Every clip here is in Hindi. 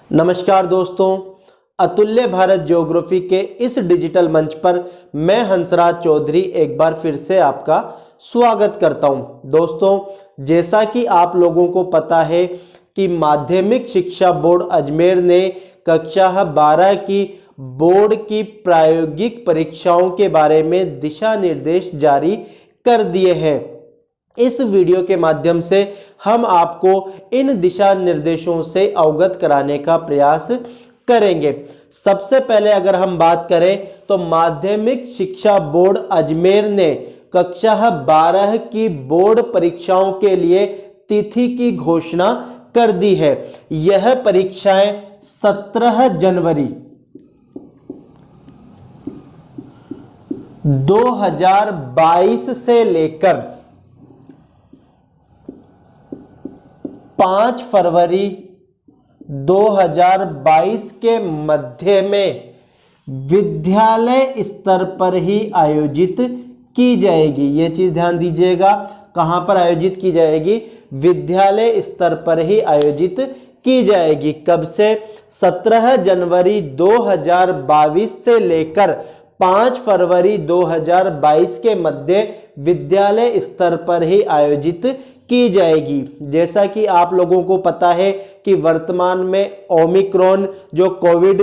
नमस्कार दोस्तों, अतुल्य भारत ज्योग्राफी के इस डिजिटल मंच पर मैं हंसराज चौधरी एक बार फिर से आपका स्वागत करता हूं। दोस्तों, जैसा कि आप लोगों को पता है कि माध्यमिक शिक्षा बोर्ड अजमेर ने कक्षा 12 की बोर्ड की प्रायोगिक परीक्षाओं के बारे में दिशा निर्देश जारी कर दिए हैं। इस वीडियो के माध्यम से हम आपको इन दिशा निर्देशों से अवगत कराने का प्रयास करेंगे। सबसे पहले अगर हम बात करें तो माध्यमिक शिक्षा बोर्ड अजमेर ने कक्षा 12 की बोर्ड परीक्षाओं के लिए तिथि की घोषणा कर दी है। यह परीक्षाएं 17 जनवरी 2022 से लेकर 5 फरवरी 2022 के मध्य में विद्यालय स्तर पर ही आयोजित की जाएगी। ये चीज ध्यान दीजिएगा, कहां पर आयोजित की जाएगी? विद्यालय स्तर पर ही आयोजित की जाएगी। कब से? 17 जनवरी 2022 से लेकर 5 फरवरी 2022 के मध्य विद्यालय स्तर पर ही आयोजित की जाएगी। जैसा कि आप लोगों को पता है कि वर्तमान में ओमिक्रॉन जो कोविड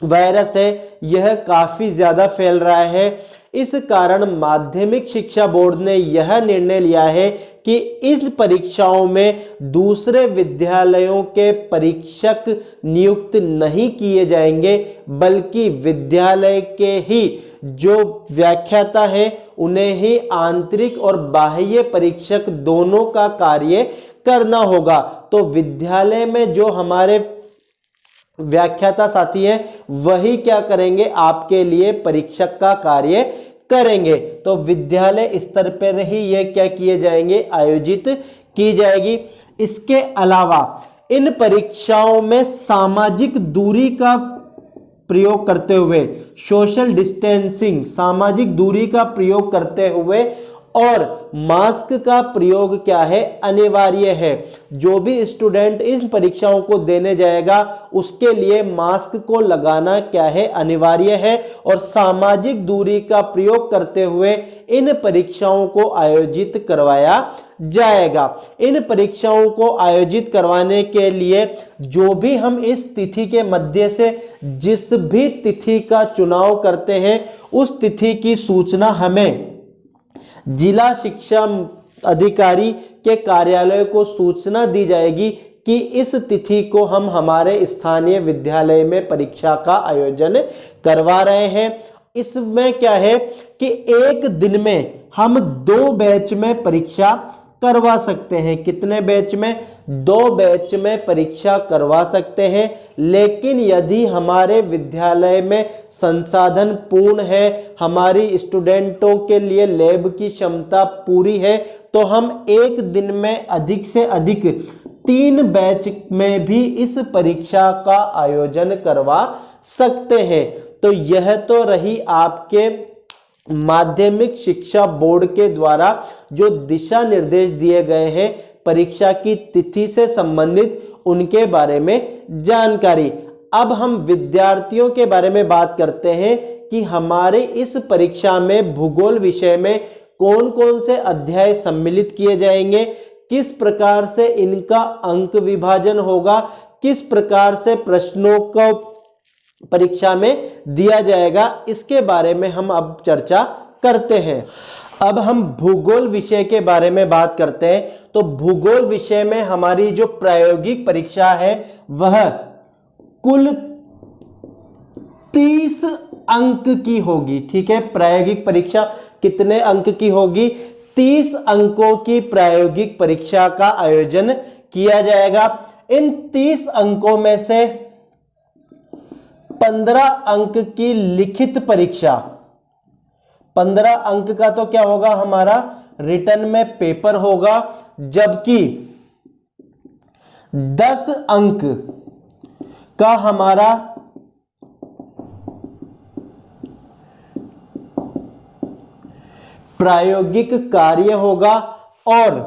वायरस है यह काफ़ी ज़्यादा फैल रहा है। इस कारण माध्यमिक शिक्षा बोर्ड ने यह निर्णय लिया है कि इन परीक्षाओं में दूसरे विद्यालयों के परीक्षक नियुक्त नहीं किए जाएंगे, बल्कि विद्यालय के ही जो व्याख्याता है उन्हें ही आंतरिक और बाह्य परीक्षक दोनों का कार्य करना होगा। तो विद्यालय में जो हमारे व्याख्याता साथी हैं वही क्या करेंगे? आपके लिए परीक्षक का कार्य करेंगे। तो विद्यालय स्तर पर ही ये क्या किए जाएंगे? आयोजित की जाएगी। इसके अलावा इन परीक्षाओं में सामाजिक दूरी का प्रयोग करते हुए, सोशल डिस्टेंसिंग, सामाजिक दूरी का प्रयोग करते हुए और मास्क का प्रयोग क्या है? अनिवार्य है। जो भी स्टूडेंट इन परीक्षाओं को देने जाएगा उसके लिए मास्क को लगाना क्या है? अनिवार्य है। और सामाजिक दूरी का प्रयोग करते हुए इन परीक्षाओं को आयोजित करवाया जाएगा। इन परीक्षाओं को आयोजित करवाने के लिए जो भी हम इस तिथि के मध्य से जिस भी तिथि का चुनाव करते हैं उस तिथि की सूचना हमें जिला शिक्षा अधिकारी के कार्यालय को सूचना दी जाएगी कि इस तिथि को हम हमारे स्थानीय विद्यालय में परीक्षा का आयोजन करवा रहे हैं। इसमें क्या है कि एक दिन में हम 2 बैच में परीक्षा करवा सकते हैं। कितने बैच में? 2 बैच में परीक्षा करवा सकते हैं। लेकिन यदि हमारे विद्यालय में संसाधन पूर्ण है, हमारी स्टूडेंटों के लिए लैब की क्षमता पूरी है, तो हम एक दिन में अधिक से अधिक 3 बैच में भी इस परीक्षा का आयोजन करवा सकते हैं। तो यह तो रही आपके माध्यमिक शिक्षा बोर्ड के द्वारा जो दिशा निर्देश दिए गए हैं परीक्षा की तिथि से संबंधित, उनके बारे में जानकारी। अब हम विद्यार्थियों के बारे में बात करते हैं कि हमारे इस परीक्षा में भूगोल विषय में कौन कौन से अध्याय सम्मिलित किए जाएंगे, किस प्रकार से इनका अंक विभाजन होगा, किस प्रकार से प्रश्नों को परीक्षा में दिया जाएगा, इसके बारे में हम अब चर्चा करते हैं। अब हम भूगोल विषय के बारे में बात करते हैं। तो भूगोल विषय में हमारी जो प्रायोगिक परीक्षा है वह कुल 30 अंक की होगी। ठीक है, प्रायोगिक परीक्षा कितने अंक की होगी? 30 अंकों की प्रायोगिक परीक्षा का आयोजन किया जाएगा। इन 30 अंकों में से 15 अंक की लिखित परीक्षा, 15 अंक का तो क्या होगा? हमारा रिटन में पेपर होगा, जबकि 10 अंक का हमारा प्रायोगिक कार्य होगा और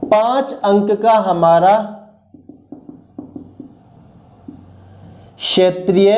5 अंक का हमारा क्षेत्रीय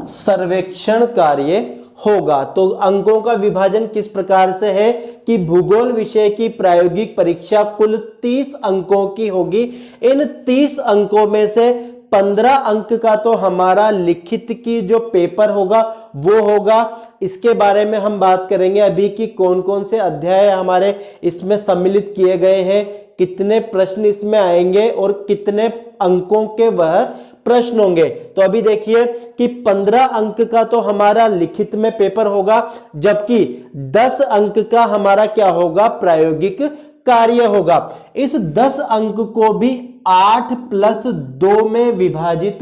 सर्वेक्षण कार्य होगा। तो अंकों का विभाजन किस प्रकार से है कि भूगोल विषय की प्रायोगिक परीक्षा कुल 30 अंकों की होगी। इन 30 अंकों में से 15 अंक का तो हमारा लिखित की जो पेपर होगा वो होगा। इसके बारे में हम बात करेंगे अभी कि कौन कौन से अध्याय हमारे इसमें सम्मिलित किए गए हैं, कितने प्रश्न इसमें आएंगे और कितने अंकों के वह प्रश्न होंगे। तो अभी देखिए कि 15 अंक का तो हमारा लिखित में पेपर होगा, जबकि 10 अंक का हमारा क्या होगा, प्रायोगिक कार्य होगा। इस 10 अंक को भी 8+2 में विभाजित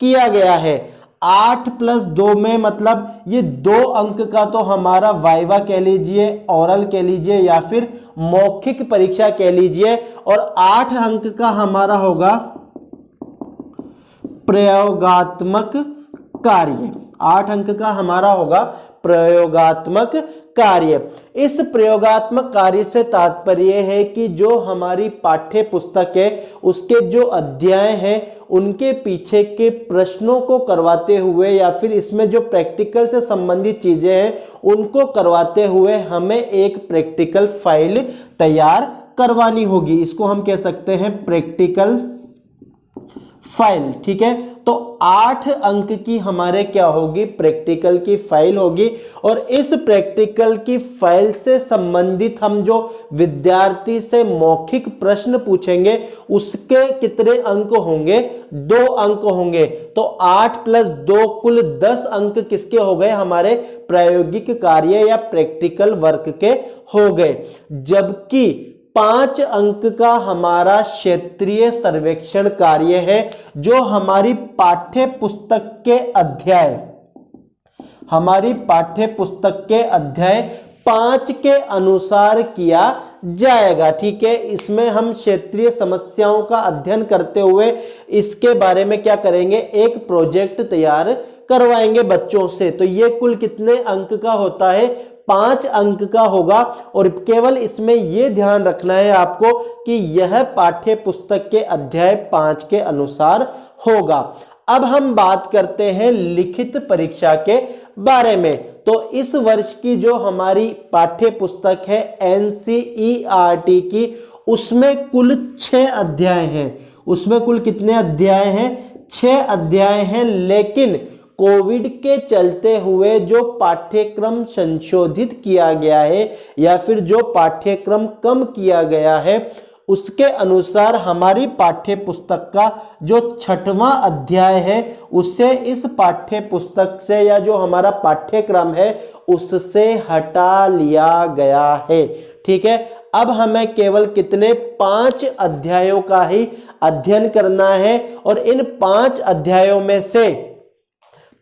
किया गया है। 8+2 में मतलब ये 2 अंक का तो हमारा वाइवा कह लीजिए, ओरल कह लीजिए या फिर मौखिक परीक्षा कह लीजिए, और 8 अंक का हमारा होगा प्रयोगात्मक कार्य। 8 अंक का हमारा होगा प्रयोगात्मक कार्य। इस प्रयोगात्मक कार्य से तात्पर्य है कि जो हमारी पाठ्य पुस्तक है उसके जो अध्याय हैं उनके पीछे के प्रश्नों को करवाते हुए या फिर इसमें जो प्रैक्टिकल से संबंधित चीजें हैं उनको करवाते हुए हमें एक प्रैक्टिकल फाइल तैयार करवानी होगी। इसको हम कह सकते हैं प्रैक्टिकल फाइल। ठीक है, तो 8 अंक की हमारे क्या होगी, प्रैक्टिकल की फाइल होगी। और इस प्रैक्टिकल की फाइल से संबंधित हम जो विद्यार्थी से मौखिक प्रश्न पूछेंगे उसके कितने अंक होंगे, 2 अंक होंगे। तो 8+2 कुल 10 अंक किसके हो गए, हमारे प्रायोगिक कार्य या प्रैक्टिकल वर्क के हो गए। जबकि 5 अंक का हमारा क्षेत्रीय सर्वेक्षण कार्य है, जो हमारी पाठ्य पुस्तक के अध्याय, हमारी पाठ्य पुस्तक के अध्याय 5 के अनुसार किया जाएगा। ठीक है, इसमें हम क्षेत्रीय समस्याओं का अध्ययन करते हुए इसके बारे में क्या करेंगे, एक प्रोजेक्ट तैयार करवाएंगे बच्चों से। तो ये कुल कितने अंक का होता है, 5 अंक का होगा। और केवल इसमें यह ध्यान रखना है आपको कि यह पाठ्य पुस्तक के अध्याय 5 के अनुसार होगा। अब हम बात करते हैं लिखित परीक्षा के बारे में। तो इस वर्ष की जो हमारी पाठ्य पुस्तक है NCERT की, उसमें कुल 6 अध्याय हैं। उसमें कुल कितने अध्याय हैं, 6 अध्याय हैं। लेकिन कोविड के चलते हुए जो पाठ्यक्रम संशोधित किया गया है या फिर जो पाठ्यक्रम कम किया गया है उसके अनुसार हमारी पाठ्य पुस्तक का जो 6वां अध्याय है उससे इस पाठ्य पुस्तक से या जो हमारा पाठ्यक्रम है उससे हटा लिया गया है। ठीक है, अब हमें केवल कितने 5 अध्यायों का ही अध्ययन करना है और इन 5 अध्यायों में से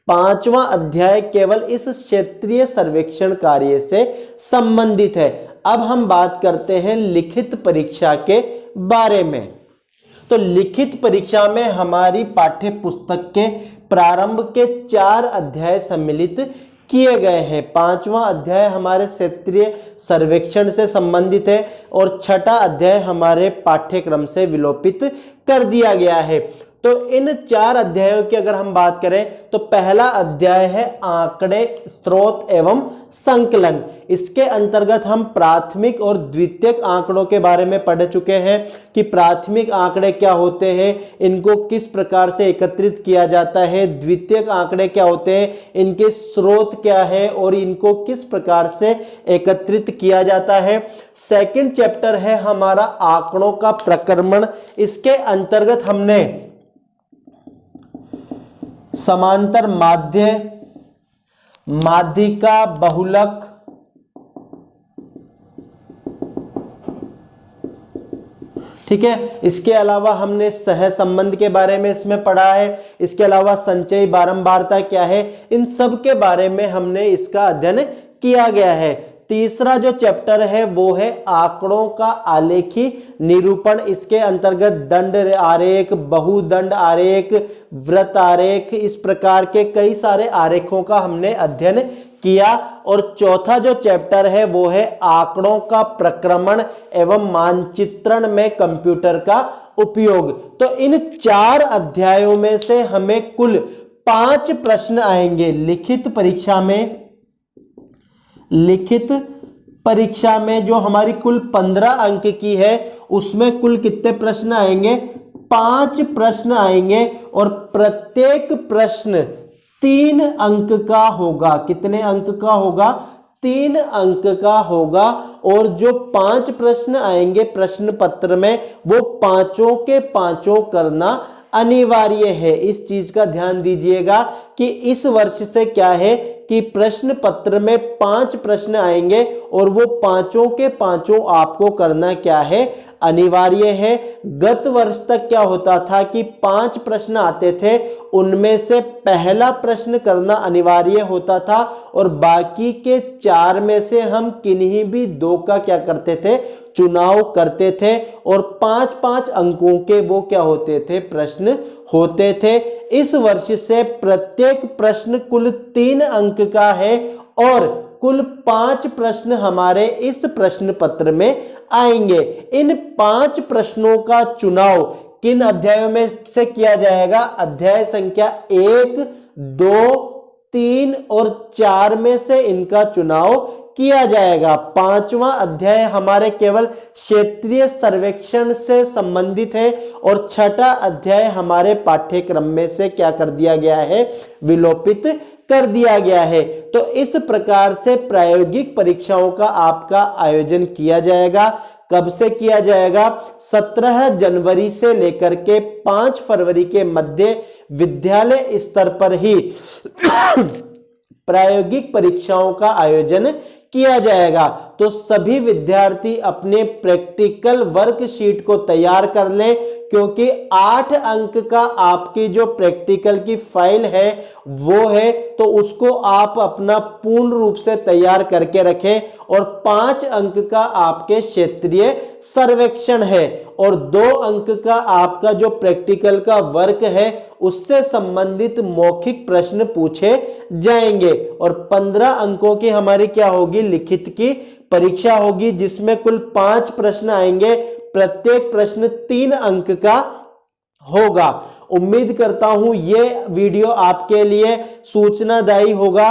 5वां अध्याय केवल इस क्षेत्रीय सर्वेक्षण कार्य से संबंधित है। अब हम बात करते हैं लिखित परीक्षा के बारे में। तो लिखित परीक्षा में हमारी पाठ्य पुस्तक के प्रारंभ के 4 अध्याय सम्मिलित किए गए हैं। 5वां अध्याय हमारे क्षेत्रीय सर्वेक्षण से संबंधित है और 6ठा अध्याय हमारे पाठ्यक्रम से विलोपित कर दिया गया है। तो इन 4 अध्यायों की अगर हम बात करें तो पहला अध्याय है आंकड़े, स्रोत एवं संकलन। इसके अंतर्गत हम प्राथमिक और द्वितीयक आंकड़ों के बारे में पढ़ चुके हैं कि प्राथमिक आंकड़े क्या होते हैं, इनको किस प्रकार से एकत्रित किया जाता है, द्वितीयक आंकड़े क्या होते हैं, इनके स्रोत क्या है और इनको किस प्रकार से एकत्रित किया जाता है। सेकंड चैप्टर है हमारा आंकड़ों का प्रक्रमण। इसके अंतर्गत हमने समांतर माध्य, माध्यिका, बहुलक, ठीक है, इसके अलावा हमने सहसंबंध के बारे में इसमें पढ़ा है। इसके अलावा संचयी बारंबारता क्या है, इन सब के बारे में हमने इसका अध्ययन किया गया है। तीसरा जो चैप्टर है वो है आंकड़ों का आलेखी निरूपण। इसके अंतर्गत दंड आरेख, बहुदंड आरेख, वृत्त आरेख, इस प्रकार के कई सारे आरेखों का हमने अध्ययन किया। और चौथा जो चैप्टर है वो है आंकड़ों का प्रक्रमण एवं मानचित्रण में कंप्यूटर का उपयोग। तो इन 4 अध्यायों में से हमें कुल 5 प्रश्न आएंगे लिखित परीक्षा में जो हमारी कुल 15 अंक की है उसमें कुल कितने प्रश्न आएंगे? 5 प्रश्न आएंगे और प्रत्येक प्रश्न 3 अंक का होगा। कितने अंक का होगा? 3 अंक का होगा। और जो 5 प्रश्न आएंगे प्रश्न पत्र में वो पांचों के पांचों करना अनिवार्य है। इस चीज का ध्यान दीजिएगा कि इस वर्ष से क्या है कि प्रश्न पत्र में 5 प्रश्न आएंगे और वो पांचों के पांचों आपको करना क्या है? अनिवार्य है। गत वर्ष तक क्या होता था कि 5 प्रश्न आते थे, उनमें से पहला प्रश्न करना अनिवार्य होता था और बाकी के 4 में से हम किन्हीं भी 2 का क्या करते थे? चुनाव करते थे। और 5-5 अंकों के वो क्या होते थे? प्रश्न होते थे। इस वर्ष से प्रत्येक प्रश्न कुल 3 अंक का है और कुल 5 प्रश्न हमारे इस प्रश्न पत्र में आएंगे। इन 5 प्रश्नों का चुनाव किन अध्यायों में से किया जाएगा? अध्याय संख्या 1, 2, 3 और 4 में से इनका चुनाव किया जाएगा। 5वां अध्याय हमारे केवल क्षेत्रीय सर्वेक्षण से संबंधित है और 6ठा अध्याय हमारे पाठ्यक्रम में से क्या कर दिया गया है? विलोपित कर दिया गया है। तो इस प्रकार से प्रायोगिक परीक्षाओं का आपका आयोजन किया जाएगा। कब से किया जाएगा? 17 जनवरी से लेकर के 5 फरवरी के मध्य विद्यालय स्तर पर ही प्रायोगिक परीक्षाओं का आयोजन किया जाएगा। तो सभी विद्यार्थी अपने प्रैक्टिकल वर्कशीट को तैयार कर लें, क्योंकि 8 अंक का आपकी जो प्रैक्टिकल की फाइल है वो है, तो उसको आप अपना पूर्ण रूप से तैयार करके रखें। और 5 अंक का आपके क्षेत्रीय सर्वेक्षण है और 2 अंक का आपका जो प्रैक्टिकल का वर्क है उससे संबंधित मौखिक प्रश्न पूछे जाएंगे। और 15 अंकों की हमारी क्या होगी? लिखित की परीक्षा होगी, जिसमें कुल 5 प्रश्न आएंगे। प्रत्येक प्रश्न 3 अंक का होगा। उम्मीद करता हूं ये वीडियो आपके लिए सूचनादायी होगा।